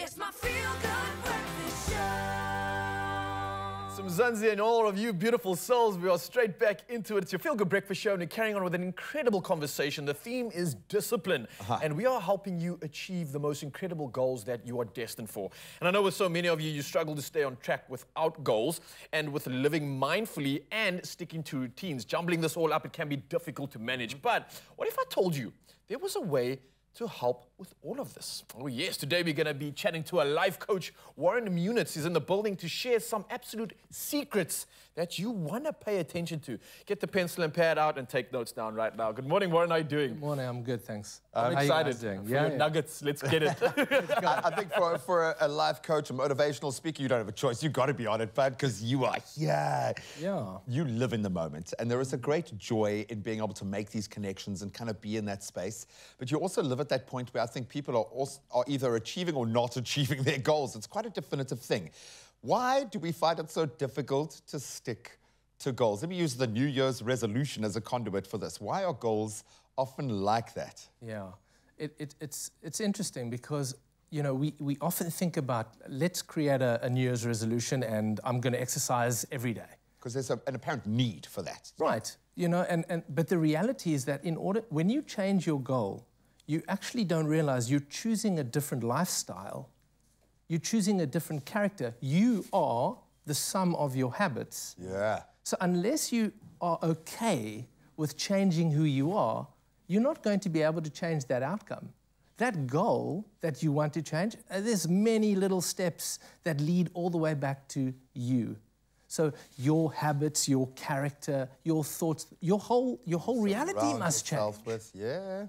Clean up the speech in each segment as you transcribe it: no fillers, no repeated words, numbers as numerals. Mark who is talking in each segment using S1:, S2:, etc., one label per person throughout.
S1: It's my feel-good breakfast show.
S2: Some Zanzi and all of you beautiful souls, we are straight back into it. It's your feel-good breakfast show and we're carrying on with an incredible conversation. The theme is discipline. And we are helping you achieve the most incredible goals that you are destined for. And I know with so many of you, you struggle to stay on track without goals and with living mindfully and sticking to routines. Jumbling this all up, it can be difficult to manage. But what if I told you there was a way to help with all of this? Oh yes, today we're going to be chatting to a life coach. Warren Munitz is in the building to share some absolute secrets that you want to pay attention to. Get the pencil and pad out and take notes down right now. Good morning, Warren. How are you doing?
S3: Good morning. I'm good, thanks.
S2: I'm excited for your nuggets. Let's get it.
S4: I think for a life coach, a motivational speaker, you don't have a choice. You've got to be on it, bud, because you are here.
S3: Yeah.
S4: You live in the moment. And there is a great joy in being able to make these connections and kind of be in that space. But you also live at that point where I think people are either achieving or not achieving their goals. It's quite a definitive thing. Why do we find it so difficult to stick to goals? Let me use the New Year's resolution as a conduit for this. Why are goals often like that?
S3: Yeah, it's interesting because, you know, we often think about, let's create a New Year's resolution and I'm going to exercise every day.
S4: Because there's an apparent need for that.
S3: Right. You know, but the reality is that when you change your goal, you actually don't realize you're choosing a different lifestyle. You're choosing a different character. You are the sum of your habits.
S4: Yeah.
S3: So unless you are okay with changing who you are, you're not going to be able to change that outcome. That goal that you want to change, there's many little steps that lead all the way back to you. So your habits, your character, your thoughts, your whole reality must change.
S4: Yeah.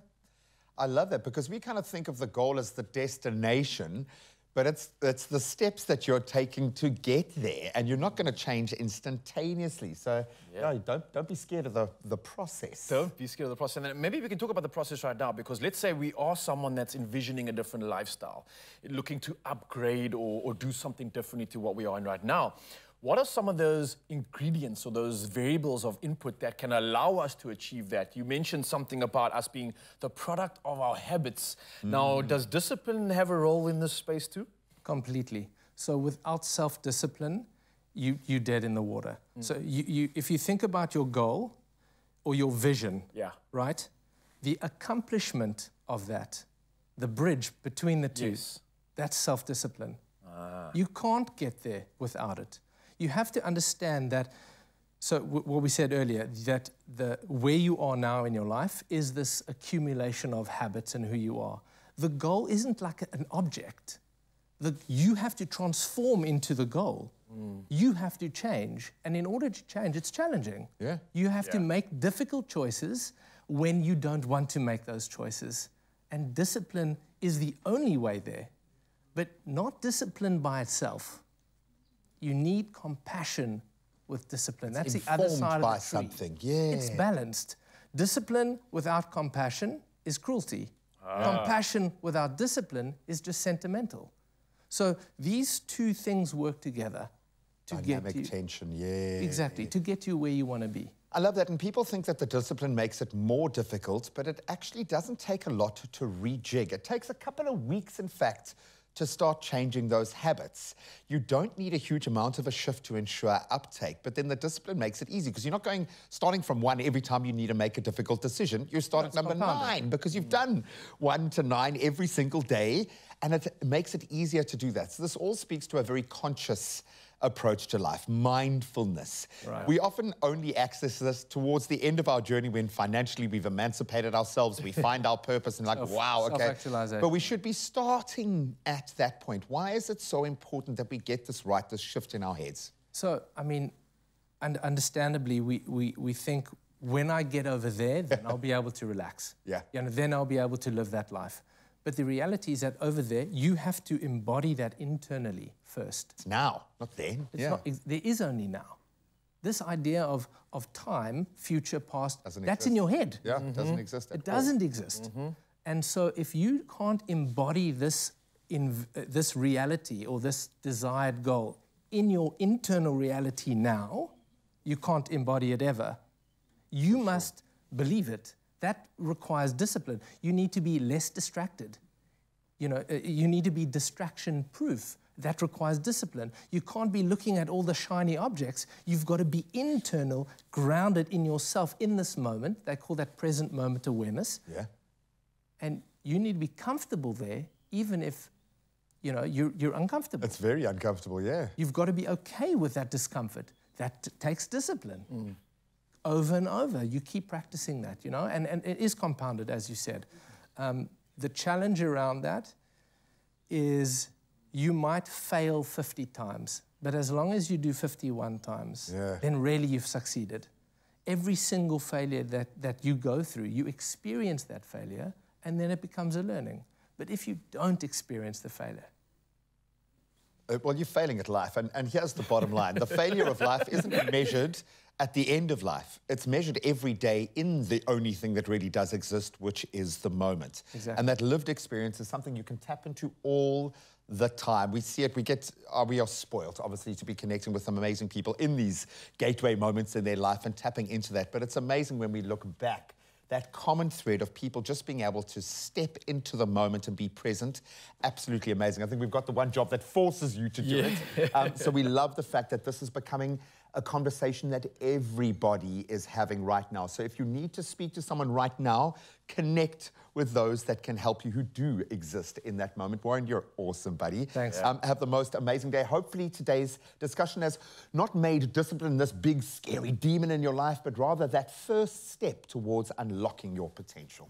S4: I love that because we kind of think of the goal as the destination, but it's the steps that you're taking to get there, and you're not going to change instantaneously. So don't be scared of the process.
S2: Don't be scared of the process. And maybe we can talk about the process right now, because let's say we are someone that's envisioning a different lifestyle, looking to upgrade or do something differently to what we are in right now. What are some of those ingredients or those variables of input that can allow us to achieve that? You mentioned something about us being the product of our habits. Now, does discipline have a role in this space too?
S3: Completely. So without self-discipline, you're dead in the water. So if you think about your goal or your vision, right, the accomplishment of that, the bridge between the two, that's self-discipline. You can't get there without it. You have to understand that, so what we said earlier, that where you are now in your life is this accumulation of habits and who you are. The goal isn't like an object. You have to transform into the goal. You have to change. And in order to change, it's challenging.
S4: Yeah.
S3: You have to make difficult choices when you don't want to make those choices. And discipline is the only way there, but not discipline by itself. You need compassion with discipline. That's the other side of the tree.
S4: Something.
S3: It's balanced. Discipline without compassion is cruelty. Compassion without discipline is just sentimental. So these two things work together to
S4: Dynamic
S3: get you...
S4: tension,
S3: Exactly, to get you where you want to be.
S4: I love that, and people think that the discipline makes it more difficult, but it actually doesn't take a lot to rejig. It takes a couple of weeks, in fact, to start changing those habits. You don't need a huge amount of a shift to ensure uptake, but then the discipline makes it easy because you're not starting from 1 every time you need to make a difficult decision. You start at number 9 because you've done 1 to 9 every single day, and it makes it easier to do that. So this all speaks to a very conscious approach to life, mindfulness.
S3: Right.
S4: We often only access this towards the end of our journey when financially we've emancipated ourselves, we find our purpose and wow, okay. But we should be starting at that point. Why is it so important that we get this right, this shift in our heads?
S3: So, I mean, understandably, we think, when I get over there, then I'll be able to relax.
S4: Yeah.
S3: You know, then I'll be able to live that life. But the reality is that over there, you have to embody that internally first.
S4: It's now, not then.
S3: There is only now. This idea of time, future, past, that's in your head.
S4: Yeah, it doesn't exist at all.
S3: It doesn't exist. And so if you can't embody this reality or this desired goal in your internal reality now, you can't embody it ever. You must believe it. That requires discipline. You need to be less distracted. You know, you need to be distraction proof. That requires discipline. You can't be looking at all the shiny objects. You've got to be internal, grounded in yourself in this moment. They call that present moment awareness.
S4: Yeah.
S3: And you need to be comfortable there, even if, you know, you're uncomfortable.
S4: It's very uncomfortable, yeah.
S3: You've got to be okay with that discomfort. That takes discipline. Over and over, you keep practicing that, you know, and it is compounded, as you said. The challenge around that is you might fail 50 times, but as long as you do 51 times, then really you've succeeded. Every single failure that you go through, you experience that failure, and then it becomes a learning. But if you don't experience the failure,
S4: well, you're failing at life, and here's the bottom line. The failure of life isn't measured at the end of life. It's measured every day in the only thing that really does exist, which is the moment.
S3: Exactly.
S4: And that lived experience is something you can tap into all the time. We see it, we are spoiled, obviously, to be connecting with some amazing people in these gateway moments in their life and tapping into that. But it's amazing when we look back, that common thread of people just being able to step into the moment and be present, absolutely amazing. I think we've got the one job that forces you to do it. So we love the fact that this is becoming a conversation that everybody is having right now. So if you need to speak to someone right now, connect with those that can help you who do exist in that moment. Warren, you're awesome, buddy.
S3: Thanks.
S4: Have the most amazing day. Hopefully today's discussion has not made discipline this big, scary demon in your life, but rather that first step towards unlocking your potential.